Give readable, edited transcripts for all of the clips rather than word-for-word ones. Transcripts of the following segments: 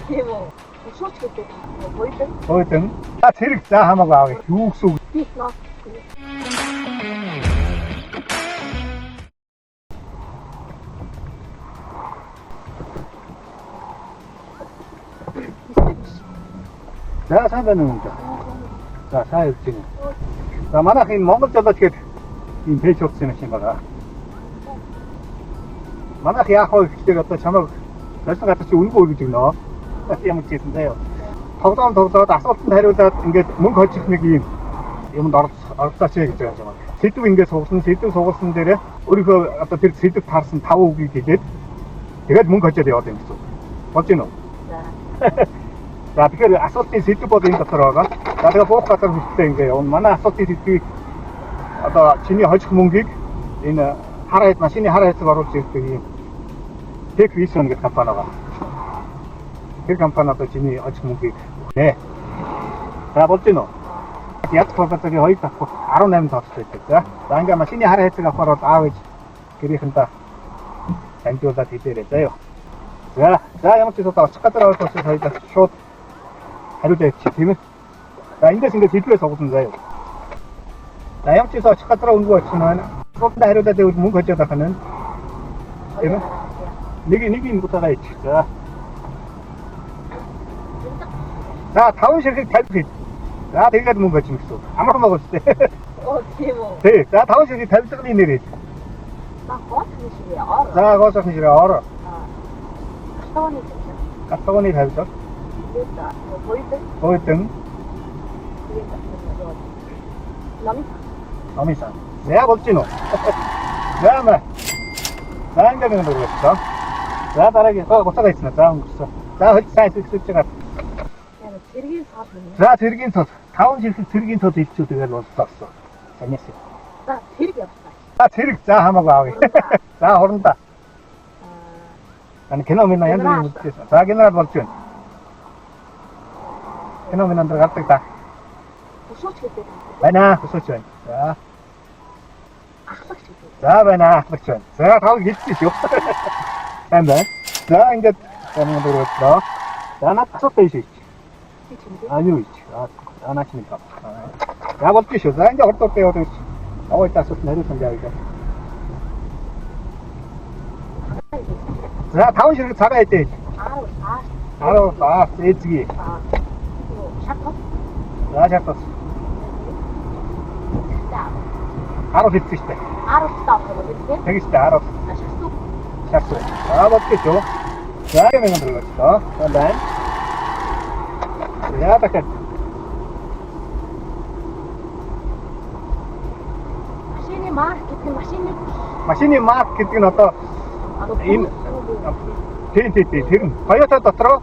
тийм үү. Шууч гэдэг. Боёдон. Боёдон. За зэрэг за хамаагүй аав. Юу гэсэн үг? Би нот. За сайн байна уу? За сайн явж байна. За манайх энэ Монгол жолооч гээд ийм пэйж утсан юм шиг байгаа. Манайх яах вэ гэхээр одоо чамайг байсан газар чи үнгүй гэж өгнө. Ямар ч юм заяа. Тоглоод асуултанд хариулаад ингээд мөнгө хожих нэг юмд оролцооч гэж байгаа юм. Сэдв ингээд сугалсан дээрээ өөрийнхөө одоо тэр сэдв таарсан 5 үгийг хэлээд тэгээд мөнгө хожоод яваад юм гэсэн. Болж гинөө? За. За тэгэхээр асуултын сэдв бол энэ дотор байгаа. За тэгээ буух газар хүчтэй ингээ явна. Манай асуултын сэдвийг одоо чиний хожих мөнгийг энэ машины хар хайцаг оруулж ирдэг юм Tech Vision гэх компани байгаа. Тэр компани одоо чиний хожих мөнгийг нэ. За болж гинөө? Яг пропозигийн 2 давхар 18 тооцоо байдаг. За ингээ машины хар хайцаг авахаар бол аав ээж гэрийнхэндээ амжуулаад хэлээрэй заяа. За ямар ч зүйл очих газар оролцож хоёулаа шууд хариулаа явчих тийм ээ. За эндээс ингээд хэлбэрээ сугалсан заяа. За ямар ч зүйл очих газар өнгөө очих нь байна. Шуудаа хариулаад явал мөнгө хожоод авах нь байна. Тийм ээ. Нэг юм бутагаа ич. За 5 ширхэг 50 хэд. За тэгээд мөнгө хожих гэсэн. Амархан байгаа шүү дээ. Тийм үү. Тий. За 5 ширхэг 50-ны нэрээ. За гоосохны ширээ ороо. Катагоны 50. Боёдон. Намисан. Я болж гинөө. За ингээд нэг дөрөвсөн. За дараагийн гоцоо ийцнэ. За өнгөрсөн. За хөл сайн зүгсэж байгаа. Цэргийн цол. За цэргийн цол. 5 ширхэг цэргийн цол хэлцүү тэгэл боллоо. Санаас. За цэрэг явуулсан. За цэрэг за хамаагүй аав. За хурандаа. Кино минь янз бүрийн үзсэн. За генерал болж байна. Кино минь અંદર гардаг та. Шууч гэдэг. Байна, өсөж байна. За. Ахлагч гэдэг. За байна, ахлагч байна. За тав хэлчихсэн шүү. Сайн байна. За ингээд юм дөрөвлөө. За над асуусан шийч. Юу ич? Наач нэг тав. За болж шүү. За ингээд хурдтай яваад ич. Аваад асуулт хариулсан яваа. За 5 ширхэг цагаан эдээ. 10 эзгий. Шатгал. За шатгал. 10 хэвчээ штэ. 10 тав гэдэг. Тэгэж штэ 10. Шатгал. За бодчих шүү. За юм юм дөрөвлөө. За байна. За дахиад. Машины марк гэдэг нь одоо энэ тийм тэр нь Toyota дотроо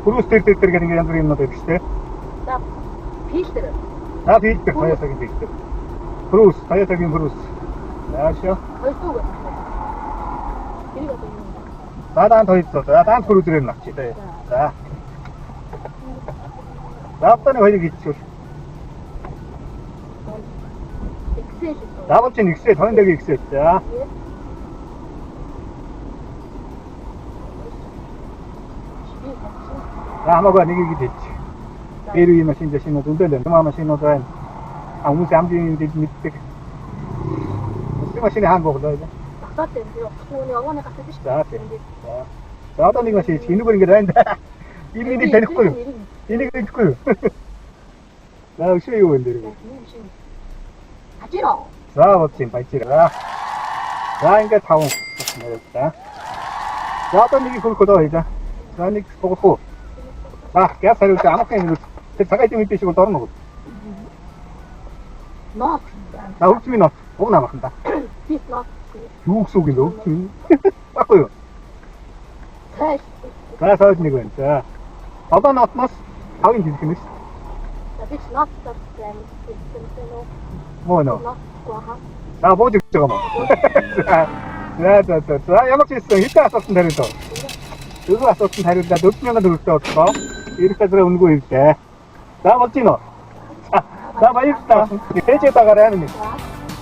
Cruise гэдэг ингээд янз бүрийн юмнууд байдаг шүү дээ. За фильтр. За фильтр Toyota-гийн фильтр. Cruise, Toyota-гийн Cruise. Яашаа. За даан Toyota. За даан Cruise-ээр навчи. За. За одоо нэг хоёрыг хийчихвэл. За болж нэг Excel, хойногийн Excel. За. За хамаагүй нэгийг хэлж. Эрүүгийн машин машинууд үнэтэй л юм машинууд байна. Хүмүүс амгийн мэддэг. Өсвөр машины хаан боглоо. Багтаад юм. Түүний овооны гацаад шүү. За тийм. За одоо нэг машин энэгээр ингэ байна. Энийг танихгүй юу? Энийг танихгүй юу? За өшөө юу вэ нэр? Ажироо. За бодсон баяжираа. За ингээд 5 нэрээ. За одоо нэг хөрөх удаа хийлаа. За нэг сугах уу? За газ хариулт амхан юм. Тэр цагаат юм биш бол дорно уу? Нот. За хөгжмийн нот. Уг намхан да. Фит нот. Юу гэсэн үг юм бэ? Баггүй юу? За сойд нэг байна. За. Одоо нотмос 5-ын хэлэх юм биш. За фит нот гэдэг Моно. За бууж өгч байгаа мó. За ямар ч хэлсэн хэдэн асуултанд хариулав. Дөрөв асуултанд хариуллаа 4000 төгрөгтэй боллоо. Ирэх газраа үнэгүй ирлээ. За болж гинөө. За баярлалаа. Тэжээ дагараа нэг.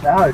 За